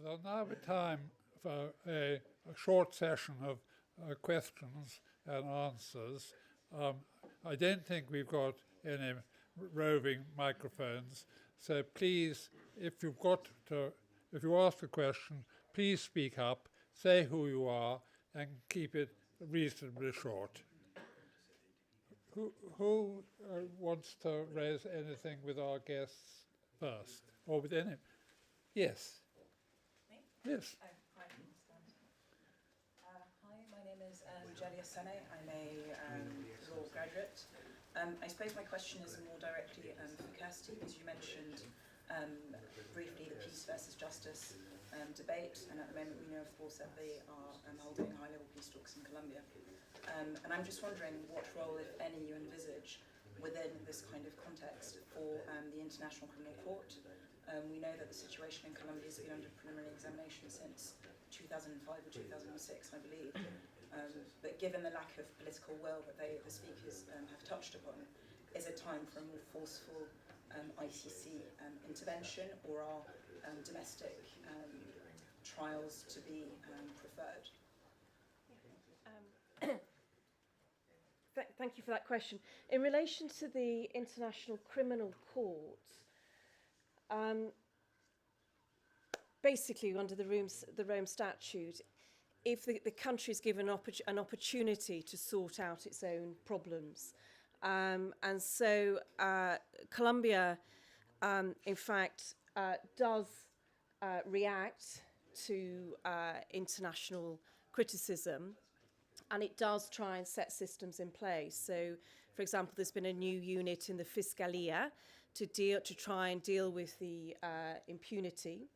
there'll now be time for a short session of questions and answers. I don't think we've got any roving microphones, so please, if you ask a question, please speak up, say who you are, and keep it reasonably short. Who wants to raise anything with our guests first, or with any? Yes. Me? Yes. Hi, my name is José. I'm a law graduate. I suppose my question is more directly for Kirsty, because you mentioned briefly the peace versus justice debate, and at the moment we know, of course, that they are holding high-level peace talks in Colombia. And I'm just wondering what role, if any, you envisage within this kind of context for the International Criminal Court. We know that the situation in Colombia has been under preliminary examination since 2005 or 2006, I believe. But given the lack of political will that the speakers have touched upon, is it time for a more forceful ICC intervention, or are domestic trials to be preferred? Thank you for that question. In relation to the International Criminal Court, basically under the Rome Statute, if the country is given an opportunity to sort out its own problems, and so Colombia, in fact, does react to international criticism, and it does try and set systems in place. So, for example, there's been a new unit in the Fiscalia to try and deal with the impunity.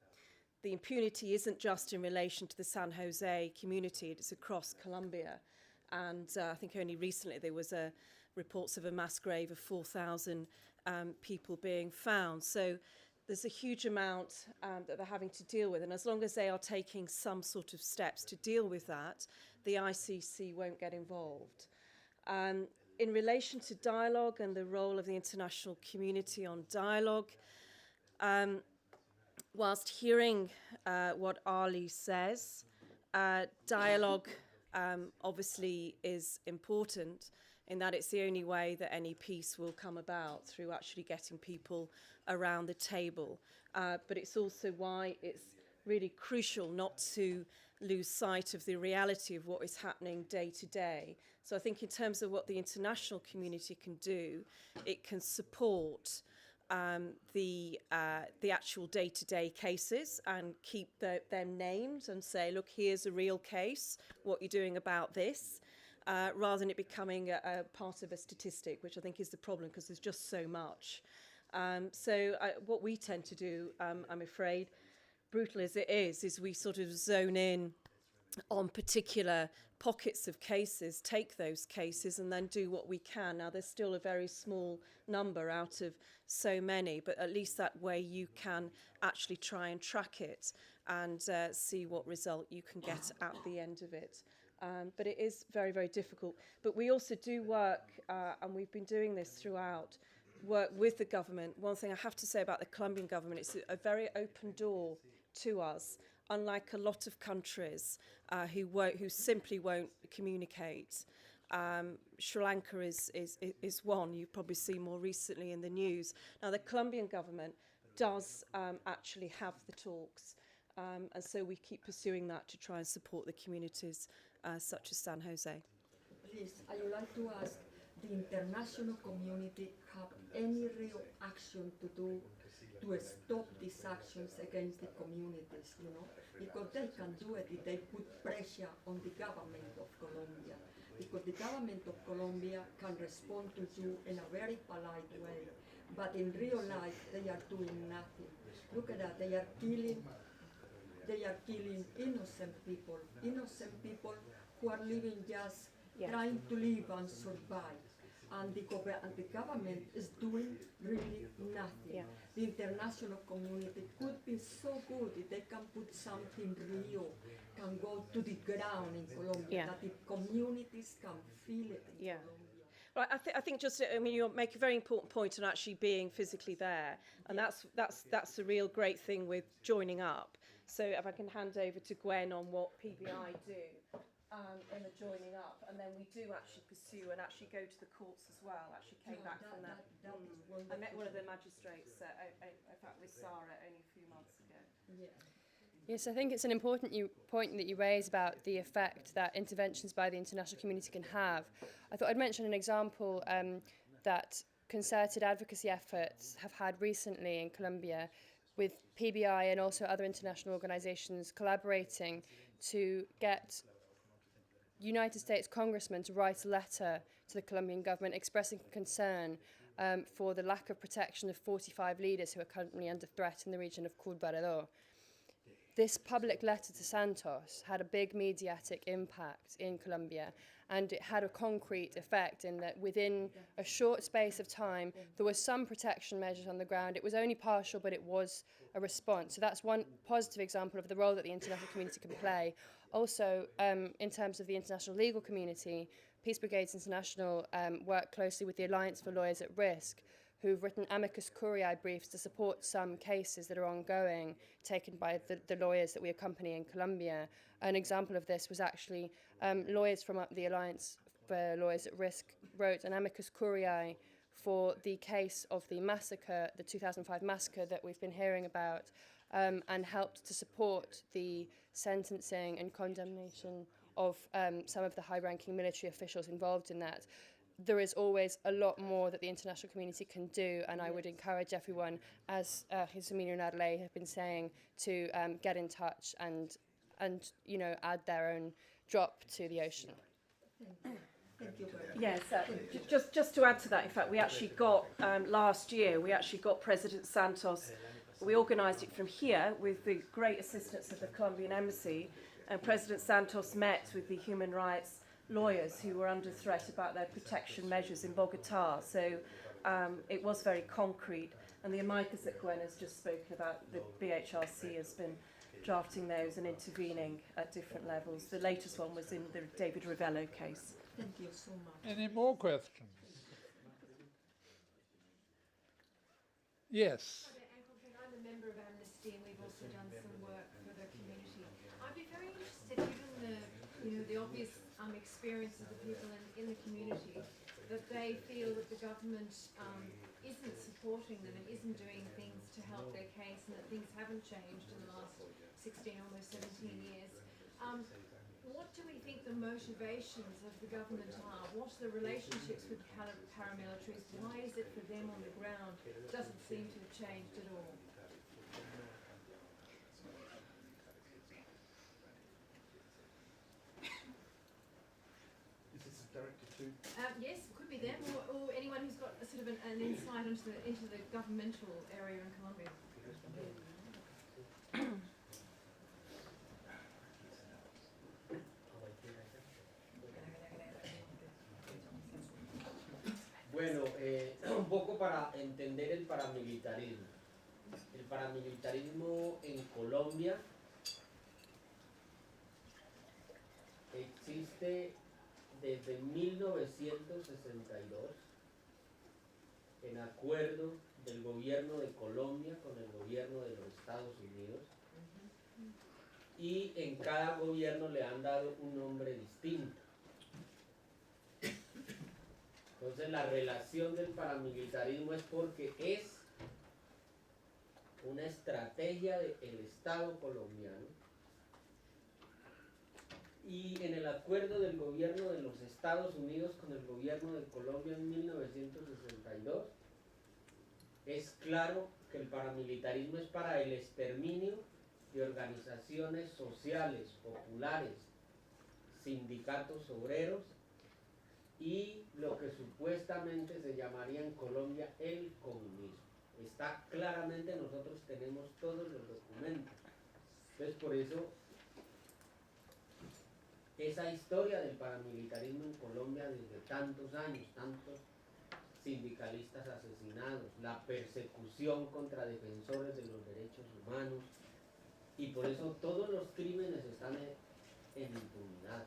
The impunity isn't just in relation to the San Jose community, it's across Colombia. And I think only recently there was reports of a mass grave of 4,000 people being found. So there's a huge amount that they're having to deal with. And as long as they are taking some sort of steps to deal with that, the ICC won't get involved. In relation to dialogue and the role of the international community on dialogue, whilst hearing what Arley says, dialogue obviously is important in that it's the only way that any peace will come about, through actually getting people around the table. But it's also why it's really crucial not to lose sight of the reality of what is happening day to day. So I think in terms of what the international community can do, it can support the actual day-to-day cases and keep them named and say, look, here's a real case, what you're doing about this, rather than it becoming a part of a statistic, which I think is the problem, because there's just so much. So what we tend to do, I'm afraid, brutal as it is we sort of zone in on particular pockets of cases, take those cases and then do what we can. Now, there's still a very small number out of so many, but at least that way you can actually try and track it and see what result you can get at the end of it. But it is very, very difficult. But we also do work, and we've been doing this throughout, work with the government. One thing I have to say about the Colombian government, it's a very open door to us, unlike a lot of countries who simply won't communicate. Sri Lanka is one you've probably seen more recently in the news. Now, the Colombian government does actually have the talks, and so we keep pursuing that to try and support the communities such as San Jose. Please, I would like to ask, the international community have any real action to do to stop these actions against the communities, because they can do it if they put pressure on the government of Colombia, because the government of Colombia can respond to you in a very polite way, but in real life they are doing nothing. Look at that, they are killing innocent people who are living just trying to live and survive. And the government is doing really nothing. Yeah. The international community could be so good if they can put something real, can go to the ground in Colombia, that the communities can feel it in Colombia. Right, I think you make a very important point on actually being physically there, and that's the real great thing with joining up. So if I can hand over to Gwen on what PBI do in the joining up, and then we do actually pursue and actually go to the courts as well. Actually came back from that. I met one of the magistrates, in fact with Sarah, only a few months ago. Yeah. Yes, I think it's an important point that you raise about the effect that interventions by the international community can have. I thought I'd mention an example that concerted advocacy efforts have had recently in Colombia, with PBI and also other international organisations collaborating to get United States congressmen to write a letter to the Colombian government expressing concern for the lack of protection of 45 leaders who are currently under threat in the region of Apartadó. This public letter to Santos had a big mediatic impact in Colombia, and it had a concrete effect in that within a short space of time there was some protection measures on the ground. It was only partial, but it was a response. So that's one positive example of the role that the international community can play. Also, in terms of the international legal community, Peace Brigades International work closely with the Alliance for Lawyers at Risk, who've written amicus curiae briefs to support some cases that are ongoing, taken by the lawyers that we accompany in Colombia. An example of this was actually lawyers from the Alliance for Lawyers at Risk wrote an amicus curiae for the case of the massacre, the 2005 massacre that we've been hearing about, and helped to support the sentencing and condemnation of some of the high-ranking military officials involved in that. There is always a lot more that the international community can do, and I would encourage everyone, as Jesús, Emilio and Arley have been saying, to get in touch and add their own drop to the ocean. Thank you very much. Yes, just to add to that, in fact, we actually got, last year, we actually got President Santos, we organised it from here with the great assistance of the Colombian embassy, and President Santos met with the human rights lawyers who were under threat about their protection measures in Bogota. So it was very concrete, and the amicus that Gwen has just spoken about, the BHRC has been drafting those and intervening at different levels. The latest one was in the David Ravello case. Thank you so much. Any more questions? Yes. I'm a member of Amnesty, and we've also done some work for the community. I'd be very interested, given the obvious experience of the people in the community, that they feel that the government isn't supporting them and isn't doing things to help their case, and that things haven't changed in the last 16, almost 17 years. What do we think the motivations of the government are? What are the relationships with paramilitaries? Why is it for them on the ground doesn't seem to have changed at all? Yes, it could be them, or anyone who's got a sort of an insight into the governmental area in Colombia. Bueno, un poco para entender el paramilitarismo. El paramilitarismo en Colombia existe desde 1962 en acuerdo del gobierno de Colombia con el gobierno de los Estados Unidos, y en cada gobierno le han dado un nombre distinto. Entonces la relación del paramilitarismo es porque es una estrategia del Estado colombiano, y en el acuerdo del gobierno de los Estados Unidos con el gobierno de Colombia en 1962 es claro que el paramilitarismo es para el exterminio de organizaciones sociales, populares, sindicatos obreros y lo que supuestamente se llamaría en Colombia el comunismo. Está claramente, nosotros tenemos todos los documentos. Entonces por eso esa historia del paramilitarismo en Colombia desde tantos años, tantos sindicalistas asesinados, la persecución contra defensores de los derechos humanos, y por eso todos los crímenes están en impunidad.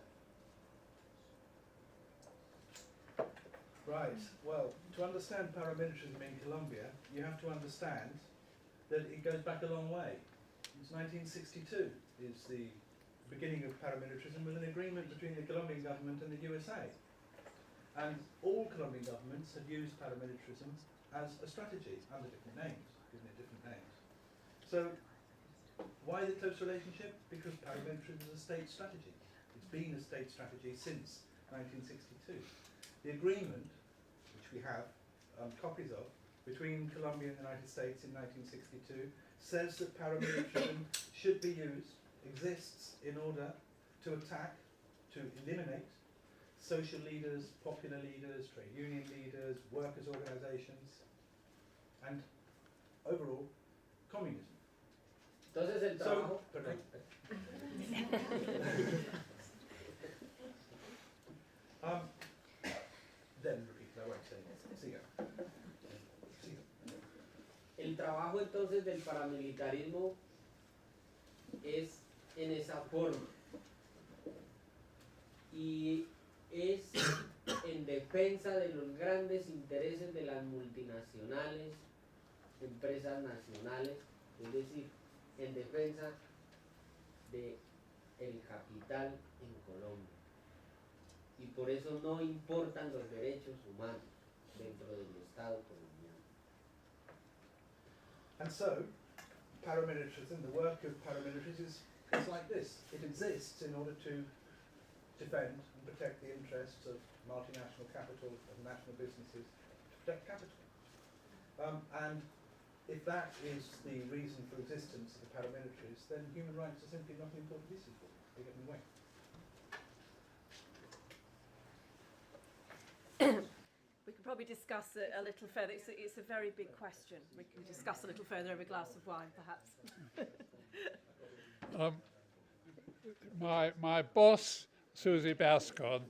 Right, well, to understand paramilitarism in Colombia, you have to understand that it goes back a long way. It's 1962 is the beginning of paramilitarism with an agreement between the Colombian government and the USA. And all Colombian governments have used paramilitarism as a strategy under different names, given it different names. So why the close relationship? Because paramilitarism is a state strategy. It's been a state strategy since 1962. The agreement, which we have copies of, between Colombia and the United States in 1962, says that paramilitarism should be used, exists in order to attack, to eliminate social leaders, popular leaders, trade union leaders, workers' organizations, and overall, communism. Entonces el trabajo... Perdón. Then repeat, I won't say it. Siga. El trabajo entonces del paramilitarismo es en esa forma y es en defensa de los grandes intereses de las multinacionales, empresas nacionales, es decir, en defensa del capital en Colombia. Y por eso no importan los derechos humanos dentro del Estado colombiano. And so, paramilitarism, the work of paramilitaries is like this. It exists in order to defend and protect the interests of multinational capital, of national businesses, to protect capital. And if that is the reason for existence of the paramilitaries, then human rights are simply not an important issue for them. They get in the way. We could probably discuss it a little further. It's a very big question. We can discuss a little further over a glass of wine, perhaps. My boss, Susie Bascon,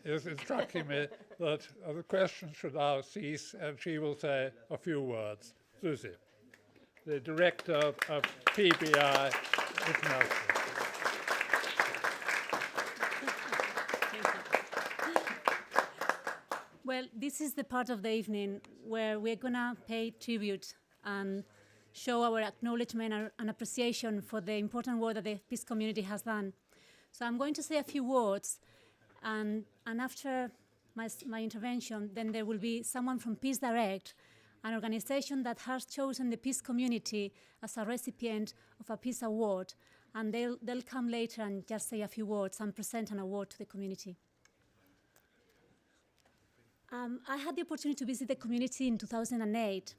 is instructing me that the question should now cease, and she will say a few words. Susie, the director of PBI International. Well, this is the part of the evening where we're going to pay tribute and show our acknowledgement and appreciation for the important work that the peace community has done. So I'm going to say a few words, and after my intervention, then there will be someone from Peace Direct, an organization that has chosen the peace community as a recipient of a peace award, and they'll come later and just say a few words and present an award to the community. I had the opportunity to visit the community in 2008.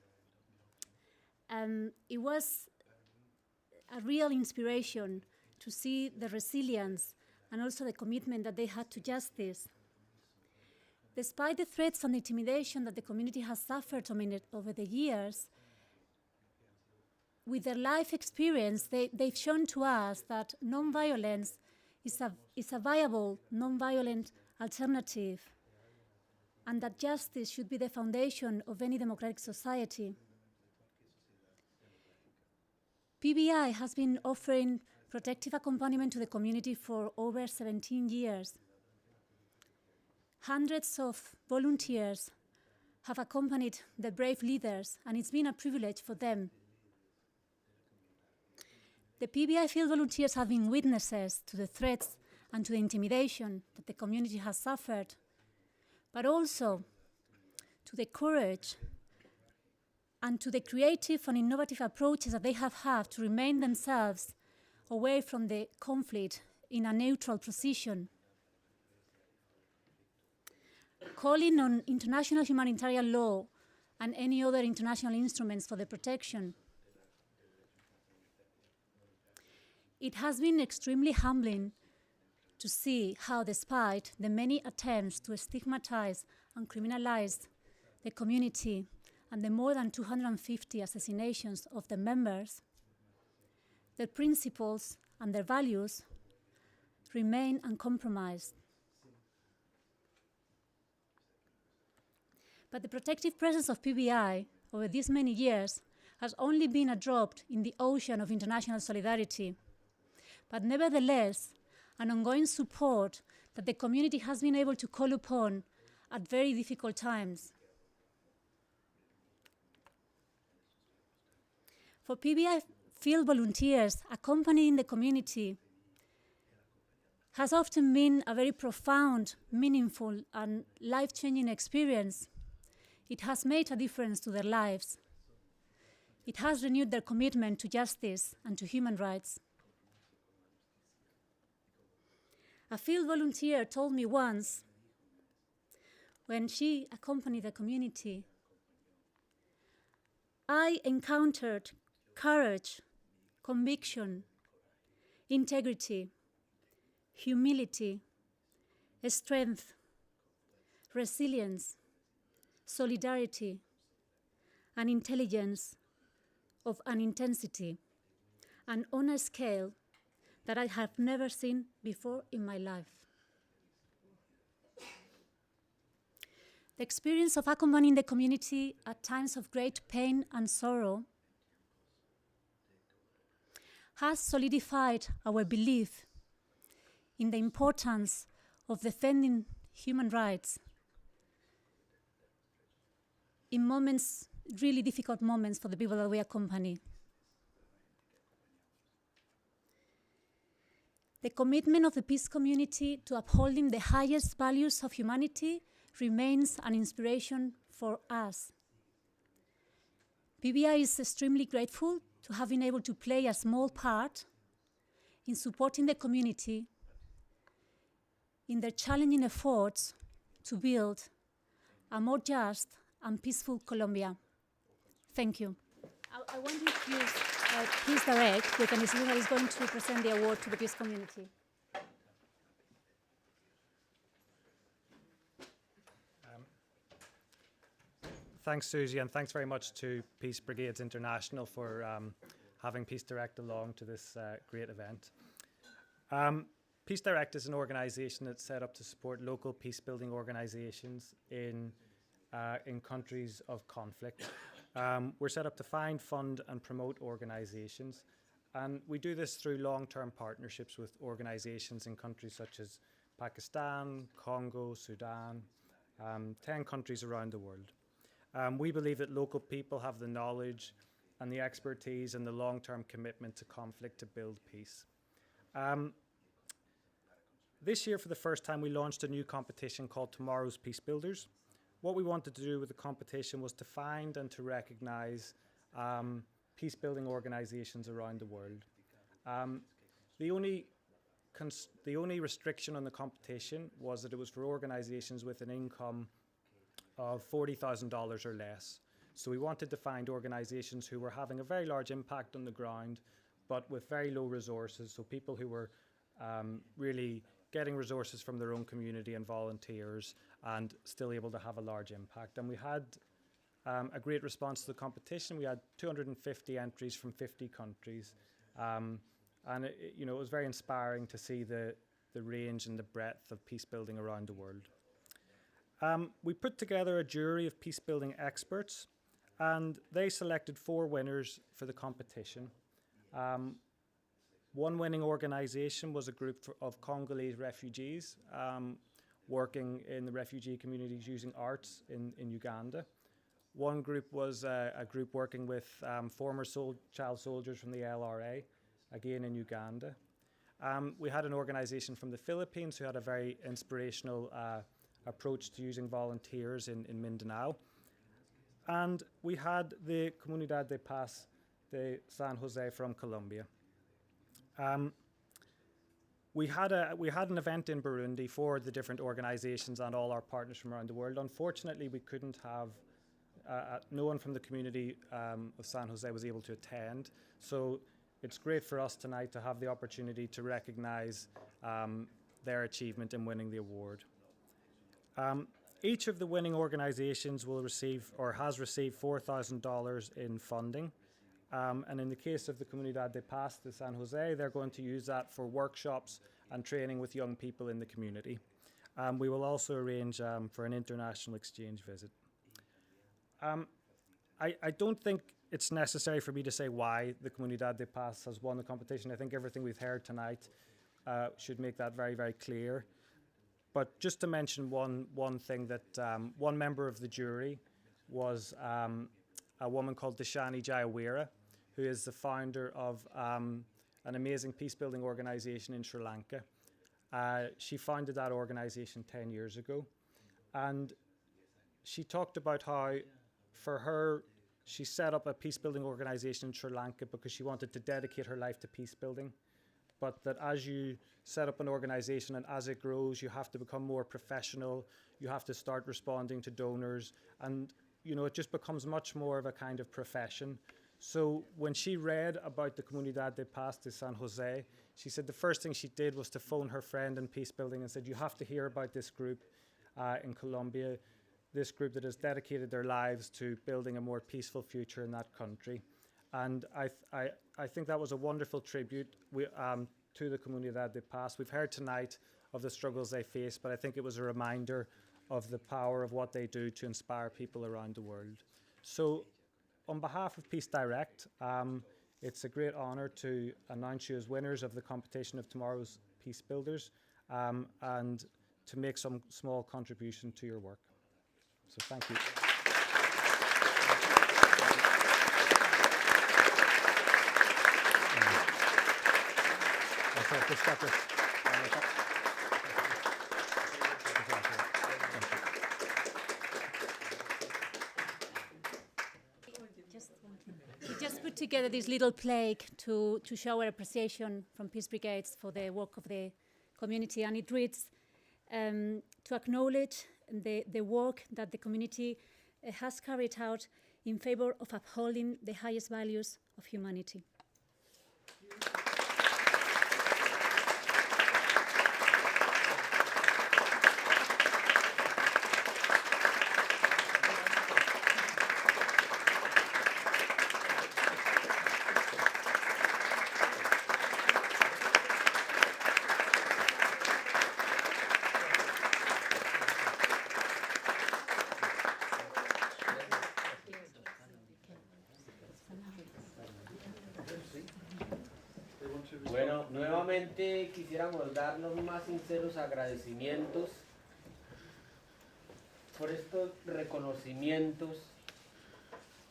It was a real inspiration to see the resilience and also the commitment that they had to justice. Despite the threats and the intimidation that the community has suffered over the years, with their life experience, they've shown to us that nonviolence is a viable, nonviolent alternative, and that justice should be the foundation of any democratic society. PBI has been offering protective accompaniment to the community for over 17 years. Hundreds of volunteers have accompanied the brave leaders, and it's been a privilege for them. The PBI field volunteers have been witnesses to the threats and to the intimidation that the community has suffered, but also to the courage and to the creative and innovative approaches that they have had to remain themselves away from the conflict in a neutral position. Calling on international humanitarian law and any other international instruments for the protection. It has been extremely humbling to see how, despite the many attempts to stigmatize and criminalize the community and the more than 250 assassinations of the members, their principles and their values remain uncompromised. But the protective presence of PBI over these many years has only been a drop in the ocean of international solidarity. But nevertheless, an ongoing support that the community has been able to call upon at very difficult times. For field volunteers accompanying the community has often been a very profound, meaningful, and life-changing experience. It has made a difference to their lives. It has renewed their commitment to justice and to human rights. A field volunteer told me once, when she accompanied the community, I encountered courage, conviction, integrity, humility, strength, resilience, solidarity, and intelligence of an intensity and on a scale that I have never seen before in my life. The experience of accompanying the community at times of great pain and sorrow has solidified our belief in the importance of defending human rights in moments, really difficult moments for the people that we accompany. The commitment of the peace community to upholding the highest values of humanity remains an inspiration for us. PBI is extremely grateful to have been able to play a small part in supporting the community in their challenging efforts to build a more just and peaceful Colombia. Thank you. I want you to use Peace Direct with Ms. Luna is going to present the award to the peace community. Thanks, Susie, and thanks very much to Peace Brigades International for having Peace Direct along to this great event. Peace Direct is an organisation that's set up to support local peace-building organisations in countries of conflict. We're set up to find, fund and promote organisations, and we do this through long-term partnerships with organisations in countries such as Pakistan, Congo, Sudan, 10 countries around the world. We believe that local people have the knowledge and the expertise and the long-term commitment to conflict to build peace. This year, for the first time, we launched a new competition called Tomorrow's Peace Builders. What we wanted to do with the competition was to find and to recognise peace-building organisations around the world. The only restriction on the competition was that it was for organisations with an income of $40,000 or less. So we wanted to find organisations who were having a very large impact on the ground, but with very low resources, so people who were really getting resources from their own community and volunteers and still able to have a large impact. And we had a great response to the competition. We had 250 entries from 50 countries. And it was very inspiring to see the range and the breadth of peace building around the world. We put together a jury of peace building experts, and they selected 4 winners for the competition. One winning organisation was a group of Congolese refugees working in the refugee communities using arts in Uganda. One group was a group working with former child soldiers from the LRA, again in Uganda. We had an organisation from the Philippines who had a very inspirational approach to using volunteers in Mindanao. And we had the Comunidad de Paz de San Jose from Colombia. We had an event in Burundi for the different organisations and all our partners from around the world. Unfortunately, we couldn't have, no one from the community of San Jose was able to attend. So it's great for us tonight to have the opportunity to recognise their achievement in winning the award. Each of the winning organisations will receive or has received $4,000 in funding. And in the case of the Comunidad de Paz de San Jose, they're going to use that for workshops and training with young people in the community. We will also arrange for an international exchange visit. I don't think it's necessary for me to say why the Comunidad de Paz has won the competition. I think everything we've heard tonight should make that very, very clear. But just to mention one thing, that one member of the jury was a woman called Deshani Jayawira, who is the founder of an amazing peace-building organisation in Sri Lanka. She founded that organisation 10 years ago, and she talked about how, for her, she set up a peace-building organisation in Sri Lanka because she wanted to dedicate her life to peace-building, but that as you set up an organisation and as it grows, you have to become more professional, you have to start responding to donors, and you know, it just becomes much more of a kind of profession. So when she read about the Comunidad de Paz de San José, she said the first thing she did was to phone her friend in peacebuilding and said, you have to hear about this group in Colombia, this group that has dedicated their lives to building a more peaceful future in that country. And I think that was a wonderful tribute to the Comunidad de Paz. We've heard tonight of the struggles they face, but I think it was a reminder of the power of what they do to inspire people around the world. So on behalf of Peace Direct, it's a great honour to announce you as winners of the competition of tomorrow's Peace Builders and to make some small contribution to your work. So thank you. We just put together this little plaque to show our appreciation from Peace Brigades for the work of the community, and it reads, to acknowledge the work that the community has carried out in favor of upholding the highest values of humanity. Bueno, nuevamente quisiéramos dar los más sinceros agradecimientos por estos reconocimientos,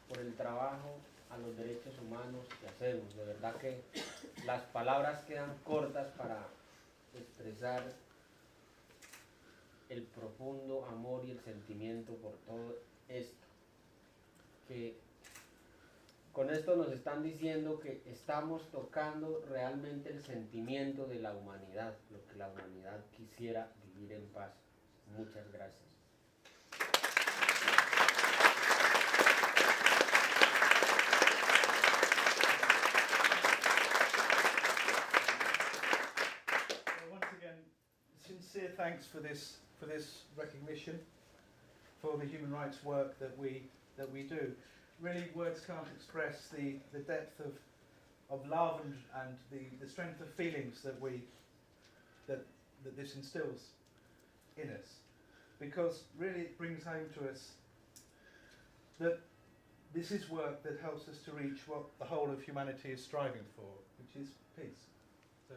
por el trabajo a los derechos humanos que hacemos. De verdad que las palabras quedan cortas para expresar el profundo amor y el sentimiento por todo esto. Que con esto nos están diciendo que estamos tocando realmente el sentimiento de la humanidad, lo que la humanidad quisiera vivir en paz. Muchas gracias. Well, once again, sincere thanks for this recognition, for the human rights work that we do. Really, words can't express the depth of love and the strength of feelings that this instills in us, because really it brings home to us that this is work that helps us to reach what the whole of humanity is striving for, which is peace. So